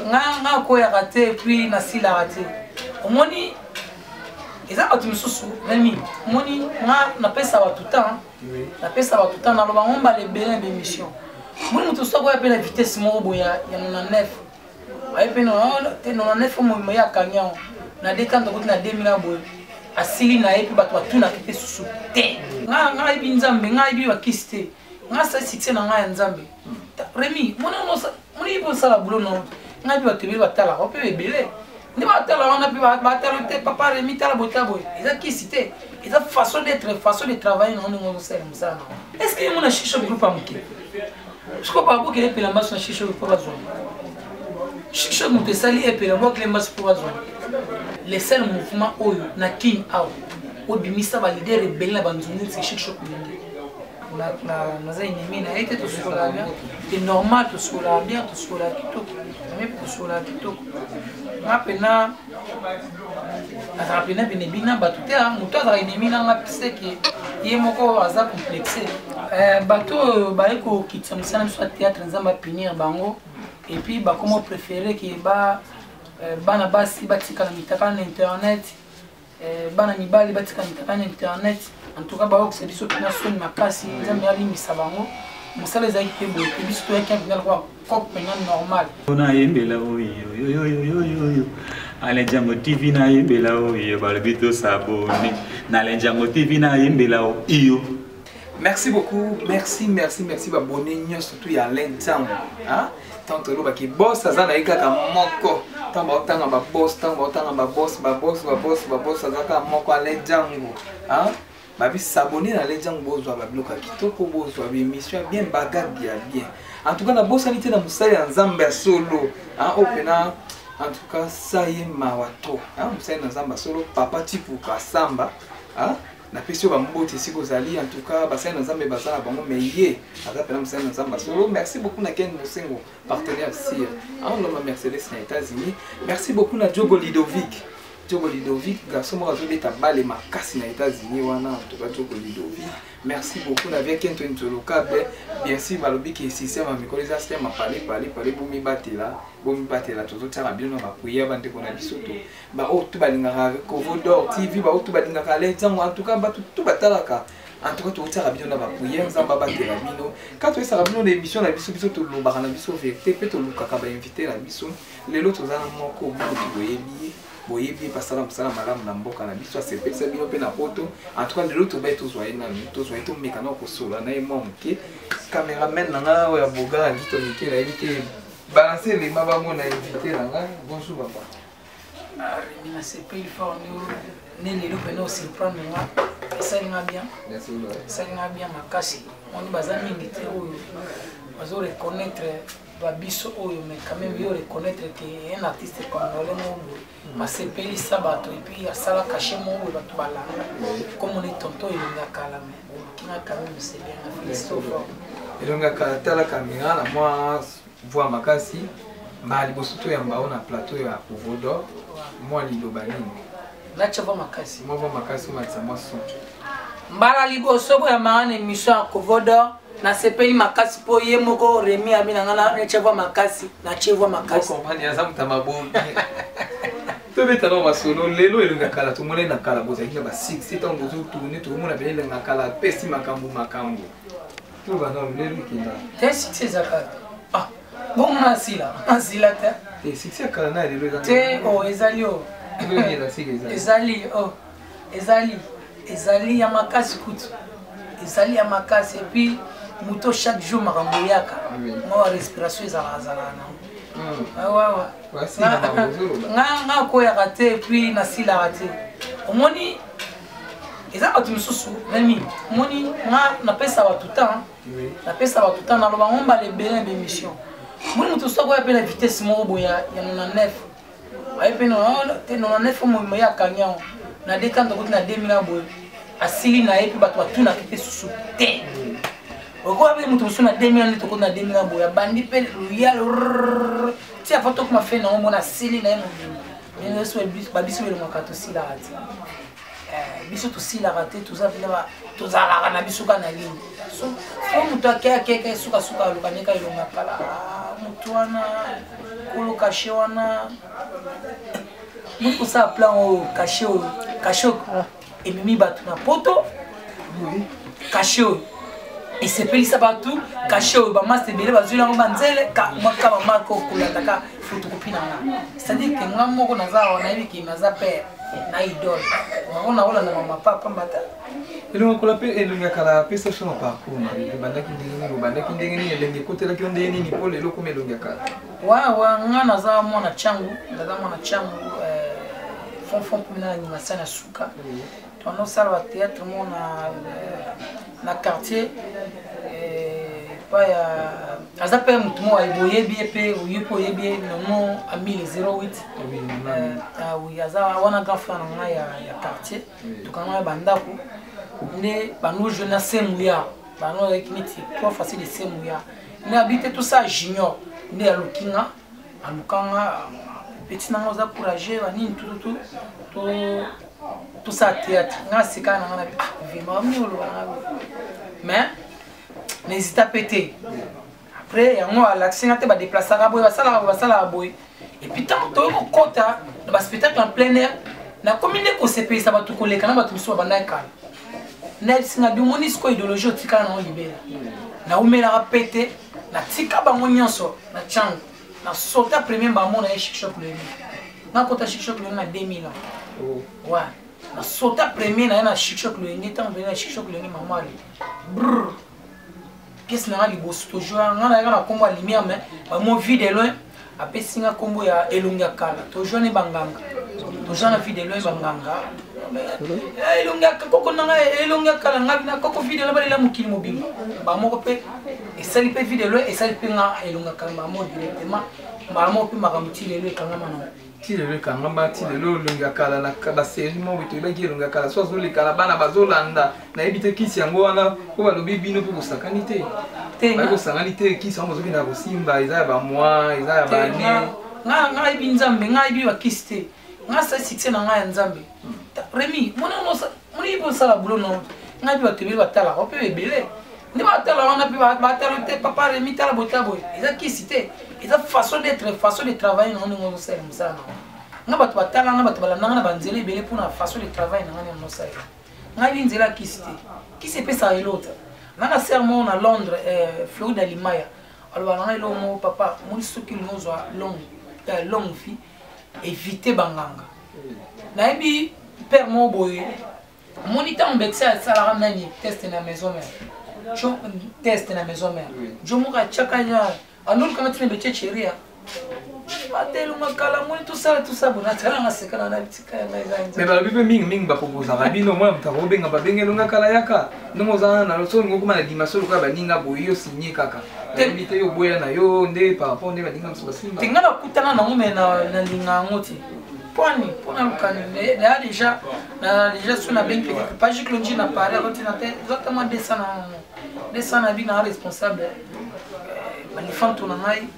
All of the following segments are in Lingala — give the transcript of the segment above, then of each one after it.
nga koya raté puis na sila raté omoni eza atu misusu nami omoni nga napesa ba tout temps na loba ngomba le belin d'émission moni mutu soko ya pe na vitesse moko boya ya 99 ay pe no 99 mo ya kanya na dekanda ko na 2000 boya asili na epi bato batuna kite susu te nga ibi nzambe nga ibi bakiste nga sa succès na nga ya nzambe Rémi moni ibo sala boulot non nga ibi batebeli batala ko pe bebele ni batala wana pe batala te papa Rémi tala botabo eza kisite eza façon d'être façon de travailler non ngo sala msana est-ce que mona shisho groupe amuke je crois pas que les pelambas na shisho pour bazon shisho mutesali e pelambas les mas pour bazon les seuls mouvements oyo na king out obimisa ba leader rebelle na banzuni c'est shisho kulindi na zaini mina été tout sur la bien c'est normal tout sur la bien tout sur la kitoko mais tout sur la kitoko mapena atapena bina batuta muto za inimina nga piseke yemoko aza complexe bato baiko kitsamisa na soit théâtre nzamba punir bango et puis ba comment préférer que bana basi batika na mitaka na internet bana mibali batika na mitaka na internet en tout cas ba ok biso tuna soni makasi nzambe ali misabango musala za ikebo biso to yaki final kwa kop pena normal ona yembela oyo Alenjango TV na yembela oyo balbito sabone na Alenjango TV na yembela oyo. Merci beaucoup, merci babone nyo surtout ya Alenjango hein tant lo baki boss azana ikaka moko tamba otanga ba boss azaka moko Alenjango hein babi s'abonner na Alenjango bozwa ba bloka kitoko bozwa bi émission bien bagarre bien en tout cas na boss anité na musala nzambe solo hein opena en tout cas ça y est mawato hein musala nzambe solo papa tipu kasamba hein na pesio ba mbote siko zali en tout cas basana nzambe bazala bango meye azapela musala nzambe solo merci beaucoup na Ken Mosengo partenaire sire hein l'homme Mercedes na États-Unis merci beaucoup na Diogo Lidovic garçon moi azobeta bale makasi na États-Unis wana en tout cas Diogo Lidovic merci beaucoup na bien Kento Ntoloka bien sûr balobi que système amikoliza système parler bomi batela toto tara bien na bakuya bande kona bisoto ba o tu balinga Covodor TV ba o tu balinga Alenjango en tout cas ba tout batalaka en tout cas tu tara bien na bakuya nzamba batela bino quand tu sera bien l'émission na biso to lobaka na biso vérité pe to lukaka ba inviter na biso lelo tozana moko boyebi pasala musala malamu na mboka na biso asepelisa bino pe na poto en tout cas lelo tobai tozwa to mekana kosola na ye mwa moke cameraman na nga oyo ya boga na bito mike na yebi te balancer les mabango na invité na nga bonjour papa Rémi na sepeli fort ne lelo pe no surprendre nga esalinga bien makasi oni baza mingi te oyo bazo reconnaître babiso oyo mais quand même yo reconnaître que un artiste congolais mo masepeli sabato et puis asala caché mo oyo bato balanga comme on est tonton ilonga kala mais kina quand même c'est bien na philosophe ilonga kala tala caméra la moi voix makasi mali bosoto ya mbao na plateau ya Covodor moi liloba nini na chava makasi moi voix makasi matsa moi son mbala liboso bo ya maana émission ya Covodor na sepeli makasi po ye moko Rémi amina ngana na chava makasi na cheva makasi compagnie azamu tamabomi to beta no masolo lelo elunga kala to mole na kala boza kila ba 6 temps bozo tourner to mona bele na kala pesi makambu to ba no lelo kinda te 6 zakata ah bon masila te 6 kala na lelo te o ezalio ezali ya makasi kutu ezali ya makasi et puis muto chaque jour makambo yaka moi respiration ezala nga koya raté et puis na sila raté omoni eza bato misusu nami omoni nga napesa bato temps na loba ngomba le belin d'émission moni mutu soko ya pe na vitesse moko boya ya 99 ay pe 99 mo ya kanya na dekanda ko na 2000 boya asili na epi bato batuna kite susu te oko abe mutu musu na 2000 ni to ko na 2000 boya bandi pe royal ti a photo kuma fe na mona asili na yemo mais so biso le makato sila ati biso to sila raté tout ça vile ba to zala na biso kana lini so moto akeke suka alukaneka elonga kala moto wana kolo kashe wana moto kosala plan oyo kashe ememi bato na poto kashe oyo esepelisa bato kashe oyo bamasa ebele bazwi yango banzele mwaka bamarke okolataka fotokopi na nga c'est-à-dire ke nga moko naza awa nayebi ke naza pere na idole ngakona kolanda mama papa mbata elonga kola mpe elonga kala apesa so na parcours na ebandaki ndenge nini elenge ekotelaki yo ndenge nini mpo lelo koma elonga kala wawa nga naza mwana changu fond mpona na animation na suka tonosala batheatre mo na quartier pa ya aza mpe motu mo oyebi ye mpe oye mpe oyebi ye nono ami le 08 oui aza wana grand frère na ngai ya quartier tokanga ya bandako nde bano jeune na semuya bano ayeki neti prof asi de semuya nde abite tout ça junior nde alukanga petit nanga oza courageux banini tututu tout ça théâtre nga sika na nga na vraiment miolo bana mais n'hésite à péter après yango alaxi nga te ba déplacer boy basala boy et puis tant to ko kota na ba spectacle en plein air na commune ko CP ça ba tout koleka na ba tout so ba na kala na singa bi monisco idéologie tika na libéra na umela ka péter na tika bango nyonso na chango na sauta premier ba mona e shop le na kota shop le na 2000 ans ouais na sauta premier na shop le ngi tant na shop le ngi mamali brr pièce na li bosso toujours nga na kombo lumière mais ba mo vide de loin après singa kombo ya elonga kala toujours ne banganga toujours na vide de loin banganga elonga koko na elonga kala nga na koko vide la bali la mukili mobile ba moko pe et ça li pe vide de loin et ça li pe nga elonga kala ba mo directement ba mo pe makamti lelo kanga mana tilelo kanga ba tilelo elonga kala na ba série mo bito ba elonga kala so zo le kala bana bazolanda na ebite kisi yango wana ko balobi bino pe kosakani te ba kosakani te kisi yango zoki na kosimba eza ba moi eza ya ba ne nga ibi nzambe nga ibi bakisi te nga sa succès na nga ya nzambe Remy mona ibo sala boulot no nga ibi batebele batala ko pe ebele ndi batala wana pe batala te papa Remy tala botabo eza kisi te eza façon d'être façon de travailler na ngo ngo sala musala nga bato batala nga bato balanda na banzele ebele pona façon de travail na ngo ngo sala nga ibi nzela kisi te kisi pesa elota nanga sermon na Londres Florida Limaya alors nanga elo mo papa mo soki nozwa long fille éviter banganga na ebi père mo boye moniteur mbeksa sala nani test na maison mère test na maison mère jo mo ka chakanya anul kama tine beche cheria batelu makala moni tout ça bona tsala nga sekana na bitika na izanza mais ba bibe ming ba proposa ba bino moi mtako benga ba bengelo ngakala yaka ndongo zana na loso ngoko mana dimasolo ka baninga boyo signé kaka limité yo boya na yo nde par rapport nde baninga mso basimba tinga ba kutana na ngome na linga ngoti poni pona lukani na déjà sur na benki pas juste le na parler quand na tête exactement descend na bina responsable ba ni fanto na ngai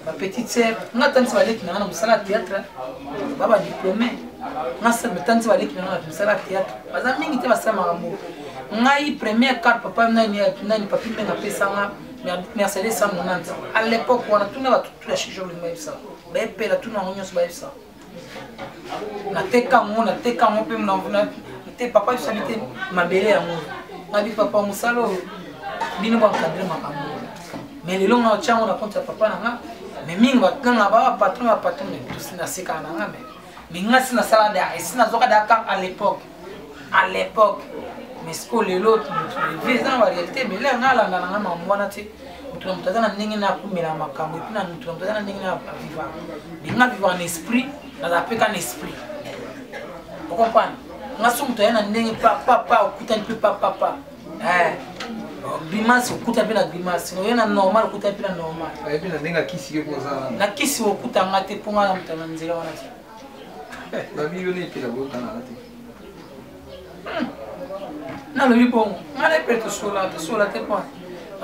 ma petite sœur nga tanti baleki na musala théâtre baba diplômé nga sœur tanti baleki na musala théâtre baza mingi te basala makambo ngai première carte papa nani papi menga pesa nga Mercedes 190 à l'époque on a tout na tout la chijo le même ça ba epela tout na onyo so ba ça na teka mo pe na te papa yo sabite mabele ya mo ngabi papa musalo bino ba cadre makambo mais le long na chango na compte papa na nga mais mingi bakanga ba patron tous na seka na nga mais nga sina sala da sina zoka da à l'époque mais ce que les autres vivent en réalité mais là nga la nga mamwana te mutazana ndenge na kumela makambo puis na mutazana ndenge na vivre mais nga vivre en esprit na la peka en esprit vous comprenez nga so mutayana ndenge papa okuta pe papa grimace okuta pe na grimace no yana normal okuta pe na normal et puis na ndenge kisi ko za na kisi okuta ngate ponga na mutana nzela wana te ba bione pe la bota na te na le bon ngale pe to sola te point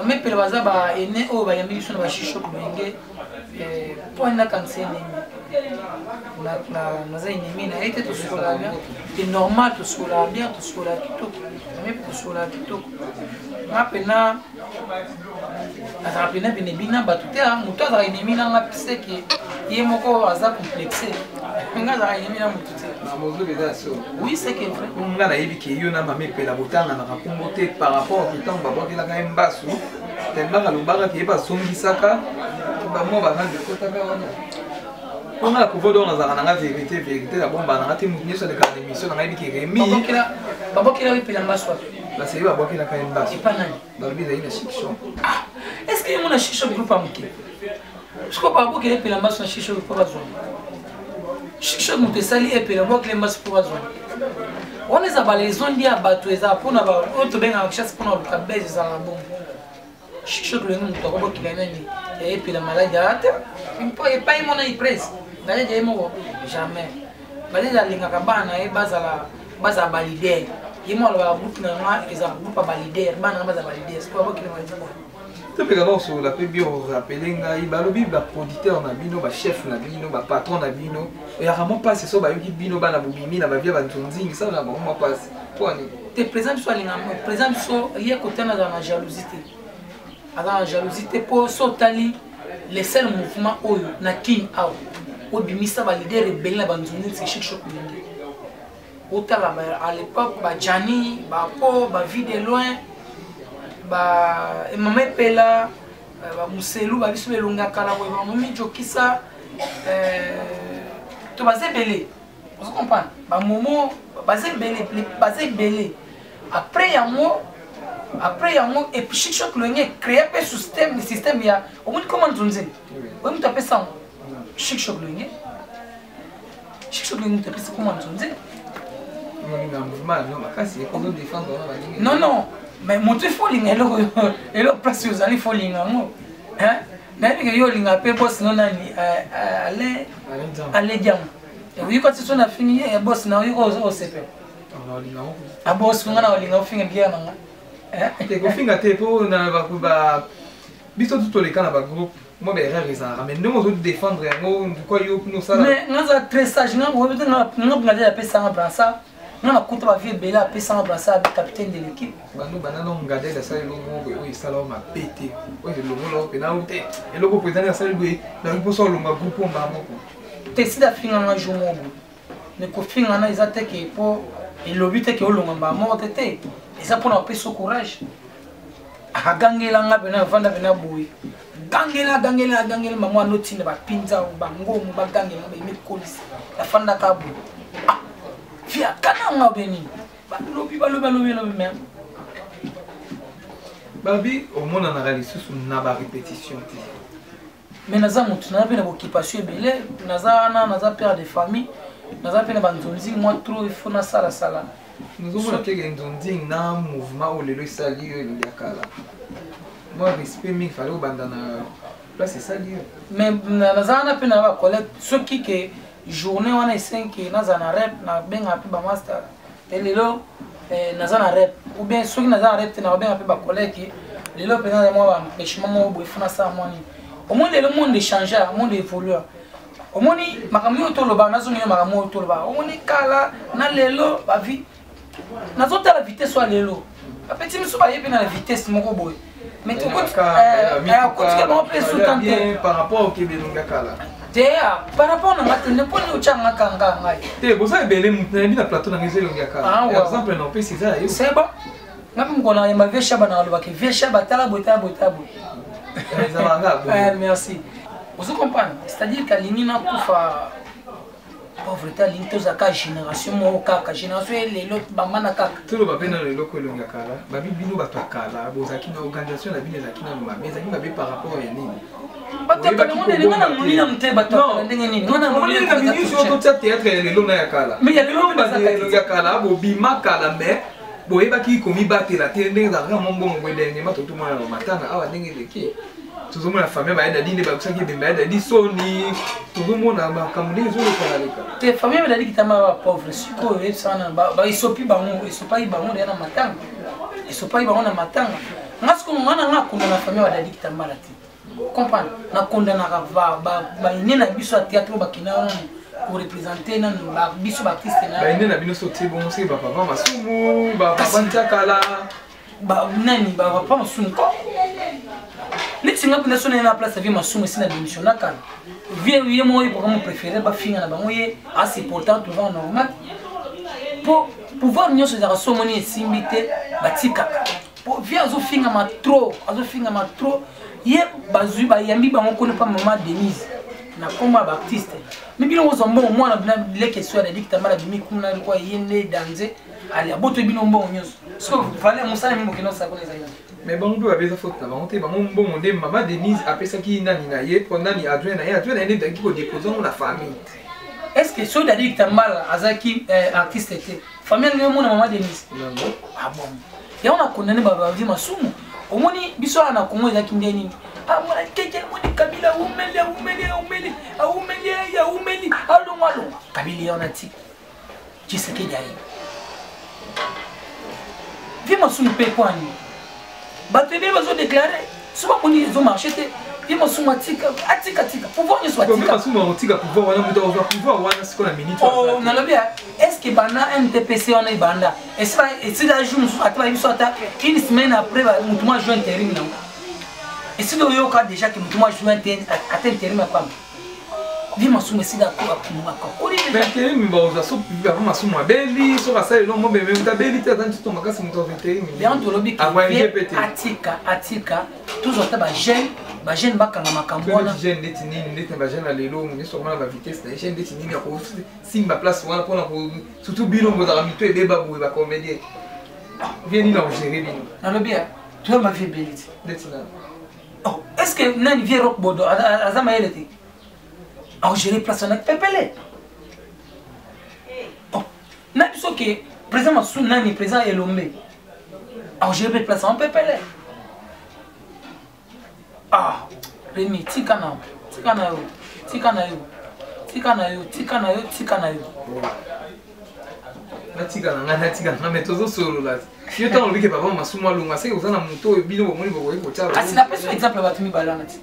mais pe baza ba ene o ba yambi so na ba shisho kubenge point na kansene na zaini mina ete to sola bien c'est normal to sola bien to sola kitoko mais to sola kitoko nga pena azala pena pene bina bato te moto azala enemi na nga piseke ye moko aza complexe nga azala enemi na moto te oui c'est que vrai nga nayebi ke yo na mama epela botanganaka kombo te par rapport kitango babwakelaka ye mbasu tellement alobaka ke ye bazongisaka bamwa bazandekotaka wana mpona na kovodo wana azalaka nanga vérité na bomba nanga te motu nyonso alekaka na émission nanga yebi ke remi babokela epela mbasu wapi baseye babwakelaka ye mbasu epa nani balobi ezali na chiction est ce que ye mona chicho groupe amoke siko babokela epela mbasu na chicho mpo bazwani chicho moto esali epela babokela mbasu mpo bazwani wana eza balezondi ya bato eza mpona oyo tobengaka chasse mpona oluka bese ezalaka bongo chicho tolengi moto akobokela nani epela maladi ate mpo epai mona iprese ngayeja ye moko jamais ngayeja alingaka bana ye bazala balidere ye mo alobaka groupe na nga ezala groupe ya balidere bana nga bazala balidere siko babokela maladi moko topeka baosola mpe bio rapele ngai balobi baproducteur na bino bachef na bino bapatron na bino eyaka mwa mpasi so bayoki bino bana bobimi na bavia banzonzingi sala na bango mwa mpasi mponi te président biso alingaka président biso ye kotana azala na jalousie te azala na jalousie te mpo so otali le seul mouvement oyo na kini awa obimisa balidere ebele na banzonzingi c'est chic choc lenge otala à l'époque bajani bapo bavi de loin mama epela bamuselu babiso belongaka na boye bamomi jokisa to baza ebele ozo comprendre bamomo baza ebele après yango epuis chic choc lenge créer mpe système ya omoni koma nzonzeni oye moto apesa yango chic choc lenge moto apesa koma nzonzeni non non mais moto ifo olinga eloko place ozali fo olinga yango nayebi ke yo olinga mpe bosi no nani ale diango oyika ti so na fini ye bosi na oyika osepela abosi nga na olinga ofinga biere nanga kofinga te mpo biso tu toleka na bagroupe moi baerreur ezalaka mais ndenge ozodéfendre yango ndukwa yo nosala mais nga aza très sage nga bingade apesanga bransa nga nakuta bavie ebele apesanga bransa abi capitaine de l'équipe bano banano ngadele asala eloko moko oyo esalao mabe te oyo elongolao mpenao te eloko président asali boye nabi mposo olonga groupe omba moko te sida afinganga jour moko mais kofingana eza teke mpo elobi teke olonga mbaa moko te te eza mpona opesa courage agangelanga pena avanda pena boye gangela bango anotinda bapinza bangomo bagangelanga bayemekolisi afandaka boye fia kananga benini balobi me babi omonanaka lisusu na barépétition te mais naza motu naza mpe na boccupation ebele naza wana naza père de famille naza mpe na banzonzingi mwa tro ifo nasalasala nazomona keke nzonzingi na mouvement oyo lelo esali oyo elingi ya kala mwa respect mingi fale obanda na place esali oyo mais naza wana mpe na bacollègue soki ke journée wana esenki naza na rep nabenga mpe bamaster te lelo naza na rep ou bien soki naza na rep te nababenga mpe bacollègue lelo mpe naza mwa baempêchement moko boye fona sala mwani omoni lelo monde échange monde évolue omoni makambo oyo toloba nazongela makambo oyo toloba omoni kala na lelo bavi nazotala vitesse wa lelo bapeti miso bayebi na vitesse moko boye mais tokotika bango mpe sutante par rapport okebelonga kala te par rapport na nga te nde mponi otyanga kanga ngai te boza ebele motu nayebi na plateau nanga eza elongi ya kala exemple na opesi eza yo seba nga mpe mokona yemba vie shaba na alobaka vie shaba tala boye tala boye tala boye merci ozo comprendre c'est-à-dire kalingi nakufa pauvreté alingi tozalaka génération moko kaka génération elelo bamana kaka toloba mpe na leloko elongi ya kala babi bino bato ya kala bozalaki na organisation na bino ezalaki na mabe ezalaki mabe par rapport ya nini nga na molina mote bato ndenge nini totia théâtre ya lelo na ya kala elongi ya kala bobima kala mais boyebaki komibatela te ndenge ezalaka mwa mbongo boye dernièrement totomona na matanga awa ndenge eleki tozomona famille bayedadi nde bakusaki ebemba yedadi soni tozomona makambo ndenge ezolokaleka te famille bayedadi kitama bapauvre sikoyo oyebisana esopi bango esopaki bango deya na matanga esopaki bango na matanga nga siko ngana nga akondana famille bayedadi kitambala te comprendre nakondanaka baine na biso ya théâtre oyo bakenda wana korepresente nanu biso baartiste baine na bino so tie bongo soki bapapa masumu bapapa ntiakala nani pas masumu ko neti nga pena sona na place vie masumu sina démission na kana vie ye mo pour mon préféré ba finga na bango ye assez important tout va normal pour pouvoir nyonso za somoni esimbite batika pour vie azo finga ma trop ye bazui ba yambi bango ko ne pas maman Denise na koma ba artiste mais bino ozombo mwana bina les questions de dicta mala bimi kuna kwa yende danze ali aboto bino mbongo nyonso so fallait musala mimo kino sa kone za mais bon peut avoir faute na bango te bango mbongo nde maman Denise apesa ki nani na ye pendant ni adjoint na ye nde ki ko déposer na famille est-ce que so dadi tambala azaki artiste était famille ni mona maman Denise non ah bon ya on a condamné baba vie masumu omoni biso na Kongo ezaki ndeni mwana keke moni Kabila umeli allo Kabila on a dit tu sais qu'il y a vie masumu pe kwani batebe bazo déclarer souvent on ils ont marché vie masumu atika pouvoir ne soit atika masumu atika pouvoir wana muto va pouvoir wana siko na minute oh na lobi est-ce que bana NTPC on est banda est-ce que la jour ataba biso ata une semaine après mutu moi joint intérim non et si le yoka déjà que mutu moi joint intérim pas vie masumu sida ko akumwa ko intérim baoza so va masumu abeli so ba sale no mo bebe mutabeli ta tanti to makasi muto intérim bien to lobi atika toujours ta ba jeune bakanga makambo wana jeune ndeti nini ndeti ba jeune alelo mu so mala ba vitesse na jeune ndeti nini ko simba place wana pona ko surtout bino ngoza ka mito ebeba boye ba comédien vient ni na gérer bino na lobi tu ma vie beliti ndeti na oh est-ce que nani vie rock bodo azama yelete au gérer place na pepele oh na biso ke président Masu nani président Elombe au gérer place en pepele ah Rémi tika na yo natika na metozo solo là si autant lui que papa masumu alunga c'est aux ana moto bino bomoni bokoyi ko tala asi na peso exemple batumi balana ti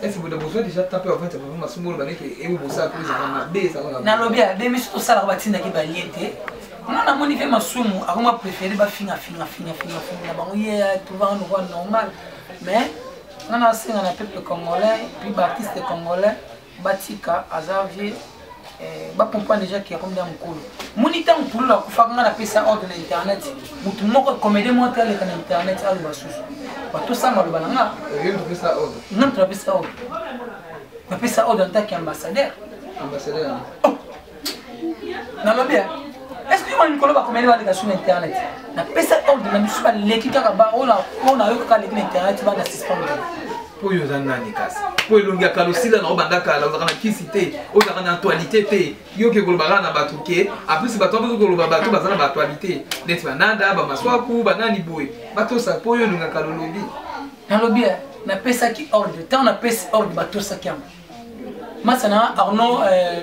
est-ce que vous avez besoin déjà taper avant de papa masumu ba neke e bo sa ko za na be sa na lobia be mi to sala ba tinda ki ba liete na moni fe masumu akoma préférer ba finga na bango ye tout va normal mais on a aussi un peuple congolais puis baptiste congolais batika azavie ba comprendre déjà qu'il y a comme dans mukulu monita mukulu la kufaka na pesa ordre na internet mutu moko comédie monter le na internet alu basusu bato sama lo balanga yo to pesa ordre non to pesa ordre en tant qu'ambassadeur na lobia est-ce que on koloba comédie ba sur internet na pesa ordre na misuba lekika ba ona yo ka lekina internet ba na suspendre poyo za nani kasi po elongi akalosila na obanda kala ozaka na kisi te ozaka na actualité te yo ke kolobaka na bato ke apres bato bazo koloba bato baza na baactualité neti bananda bamaswaku banani boye bato sa po yo elongi akalolobi nalobi napesaki ordre ntango napesi ordre batosaki yango masana Arnaud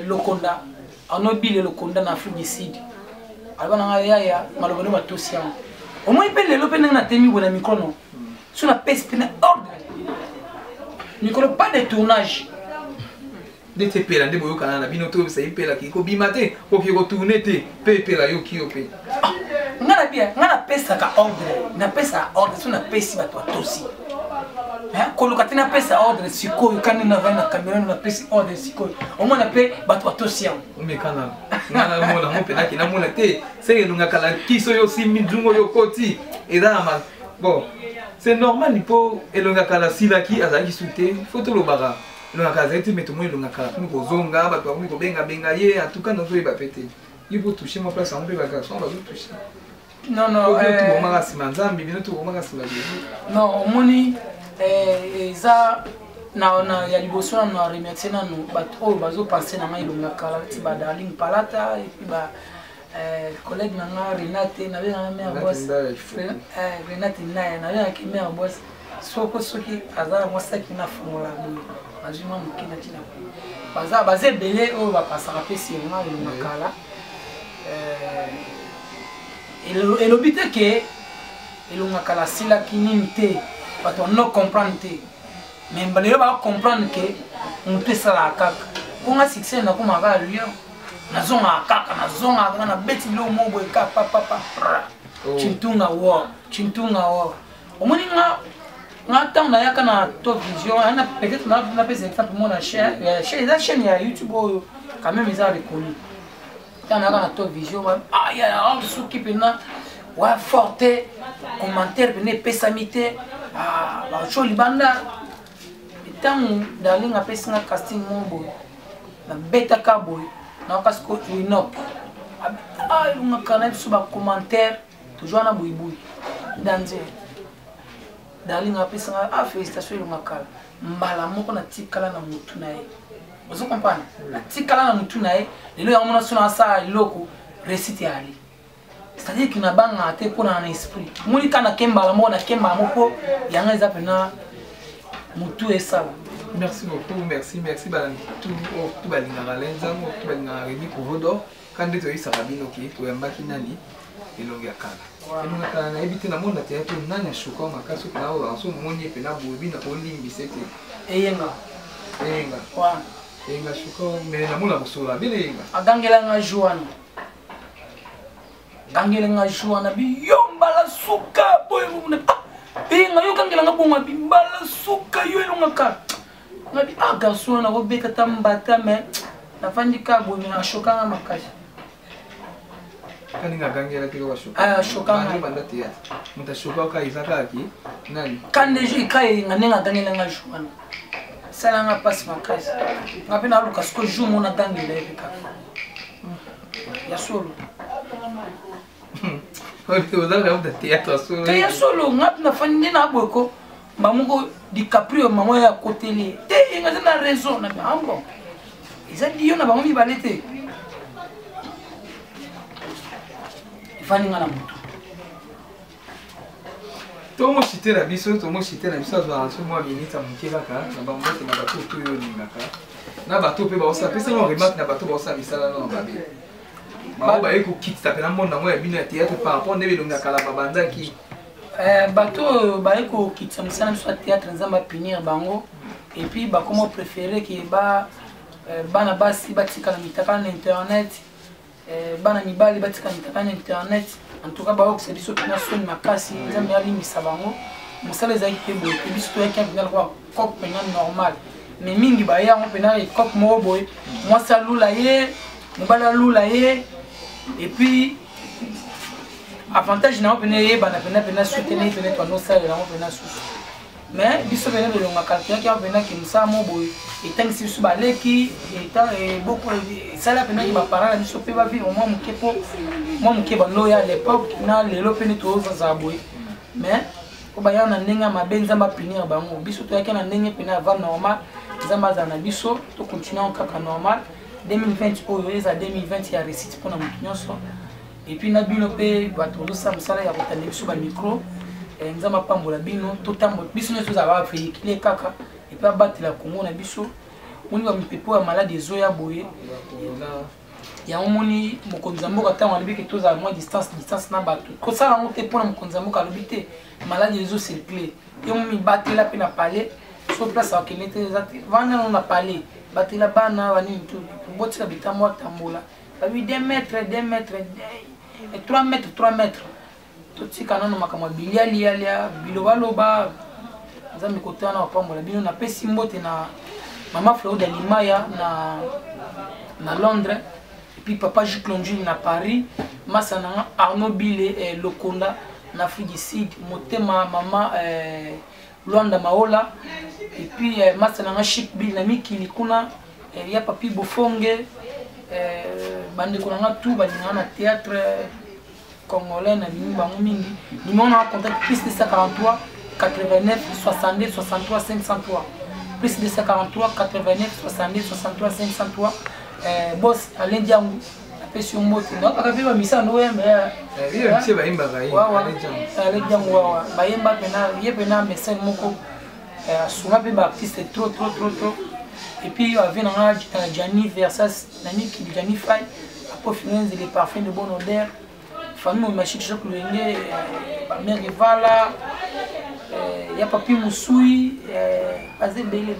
Lokonda Arnaud Bile Lokonda na Afrique du Sud alba na yaya maloba no batosi yango omoi pe lelo pe na temi bona micro no sur la peste pe na ordre Nicolas, pas de tournage. De te pela de boyo kana na bino to sa ipela ki ko bimate ko ki ko tourner te pela yo ki ope. Ngana bien, ngana pesa ka ordre. Na pesa ordre so na pesi ba to tosi. Ko lokati na pesa ordre siko kana na va na caméra na pesi ordre siko. O mo na pe ba to tosi ya. O me kana. Ngana mo na mo pe na ki na mo na te. Se lunga kala kiso yo simi njungo yo koti. Edama. Bon. C'est normal, il faut elonga kala silaki azaki souté, photo lo bara. Elonga kala zeti mais tout le monde elonga kala ko zonga ba to ko benga ye en tout cas non ba péter. Il faut toucher ma place en ba garçon va toucher. Non tout mara simanzambi bino tout mara simanzambi. Non, moni eza na ya liboso na remercier na no ba to bazo penser na ngai elonga kala ti ba darling palata et puis ba collègue nanga Renate na bien na mère boss Renate na bien ki mère boss soko soki azala mwasaki na fumula boye azima mukina tina baza belé o ba pasaka pe sirma le makala et le but est que le makala sila kinini te bato no comprendre te mais balé ba comprendre que on peut ça la kaka pour un succès na ko maka Lyon nazonga kaka nazonga na beti lo mobo ka papa Chintunga war omoni nga tant na yaka na Top Vision ana peut-être na pesa exemple mon chaîne la chaîne ya YouTube quand même ils ont reconnu tant na na Top Vision ah ya on souki pena wa forte commentaire pena pesa mité ah ba choli banda tant dalinga pesa nga casting mon na beta kaboy na kasko inop ah lunga kana suba commentaire toujours na boui danze dalinga pesa ah félicitations lunga kala mbala moko na tikala na mutu na ye vous comprenez na tikala na mutu na ye lelo ya mona sona sa iloko réciter ali c'est-à-dire qu'il na banga te ko na esprit muli kana kembala moko na kembala moko yanga eza pena mutu esa. Merci beaucoup, merci tout balinga lenza tout balinga remi kovodo quand tu es sarabino qui to yambaki nani elongi akala elongi akala na ebite na monde te to nani shuka makaso kana o so moni pe na bobi na olimbi sete eyenga wa eyenga shuka me na mula bosola bile eyenga agangela nga juana bi yombala suka boy muna eyenga yo kangela nga bonga bi mbala suka yo elonga ka ngabi garçon na robeka tambata me na fandika bomi na shokanga makasi kaninga gangela kiko wa shoka shokanga banda tia muta shoka ka izaka ki nani kande ji kai nganenga gangela nga juana sala nga passe makasi ngapi na lukas ko jumo na gangela ebika ya solo Odala da teatro solo ya solo ngapi na fandi na boko mamungo DiCaprio maman ya côté te nga na raison na bango ils a dit yo na bango mi balete ifani ngana mutu tomo chitera biso azwa so moi minute amuke kaka na bango te na bato to yo lingaka na bato pe ba osa pesa no remarque na bato ba osa bisala no babe ba eko kitsa pe na monde na moi ya bino ya théâtre par rapport ndebe longa kala babanda ki bateau baeko kitsa musana biso théâtre nzamba punir bango et puis bakomo préféré ki bana basi batika na mitaka na internet bana mibali batika na mitaka na internet en tout cas baokisa biso pena soni makasi nzambe alimbisa bango mosala ezalaki pe boye pe biso toyaki apena lokwa coque pena normal mais mingi bayango pena coque moko boye mwasi alula ye mobali alula ye et puis avantage na opene ye bana pena soutenir pena to no sala na opena susu mais biso pena belonga kalkia ki opena ki musa mo boy etang si su baleki eta beaucoup sala pena ki ba parents biso pe ba vivre moi muke bando ya l'époque na lelo pena to za boy mais ko ba ya na ndenge mabenza ba punir bango biso to yake na ndenge pena va normal zamba za na biso to continuer kaka normal 2020 oyo eza 2020 ya réussite pour na munyonso. Et puis na bino pe bato ça musala ya kotande biso ba micro nzamba pambola bino totambo biso nyo za ba véhiculer kaka et puis abatela Congo na biso moni ba mipepo ya malade ezoya boye ya omoni mokonzi mboka tango alibiki toza moins distance na bato ko sala ngo te pona mokonzi mboka alibite malade ezo circuler yo mi batela pe na palais so place à kelete ezati vana na palais batela bana bani tout botika bitamo tambola ba 2 mètres et 3 mètres tout ce qu'on a dans ma caméra bilia bilobaloba nzambe kotana wapambola bino na pesi mbote na mama Fleur de Limaya na Londres et puis papa Juklonji na Paris masana Arnaud Bile Lokonda na Afrique du Sud motema mama Luanda Maola et puis masana Chic Bill na Mikili kuna ya papi Bofonge bande konanga tout balinga na théâtre congolais na bini bango mingi numéro na contact plus de 143 89 62 63 503 plus de 143 89 62 63 503 boss Alain Diango apesi mbote donc akapiba misa ndo yembe ile mse baimba gai Alain Diango wa baimba pena ye pena message moko souvent pe ba artiste trop et puis avec Gianni Versas nani qui Gianni Fay après finance les parfums de bonne odeur famille magique Jacques Luenge mère Vala ya papi Musui basé belé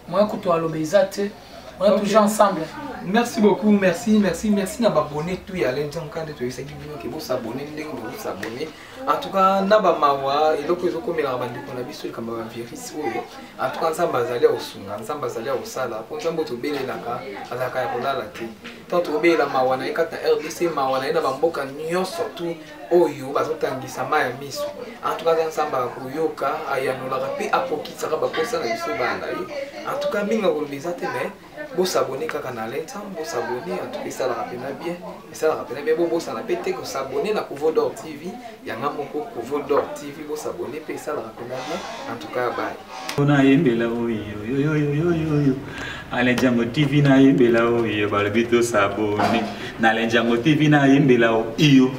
moi kuto alobezate On est toujours ensemble. Merci beaucoup, merci na abonné tout ya l'enjang quand tu essayes de vous s'abonner, vous s'abonner. En tout cas, na ba mawa, et donc ils ont comme la bande qu'on a vu sur comme un virus. En tout cas, ça bazali au sunga, ça bazali au sala. Pour ça, boto bele laka, azaka ya kola la ti. Tant to bele la mawa na ikata RDC mawa na ba mboka nyo surtout oyo bazotangisa maya miso. En tout cas, ça ba kuyoka ayanola pe apokisa ba kosa na biso bana. En tout cas, minga ko bizate mais vous s'abonner quand on a l'état, vous s'abonner en tout cas ça la rappelle bien, ça la rappelle bien vous ça la pété que s'abonner la Couvre d'Or TV, il y a un mot Couvre d'Or TV vous s'abonner puis ça la rappelle bien en tout cas bye. On a yembela yo Alenjango TV na yembela yo balbito s'abonner na Alenjango TV na yembela yo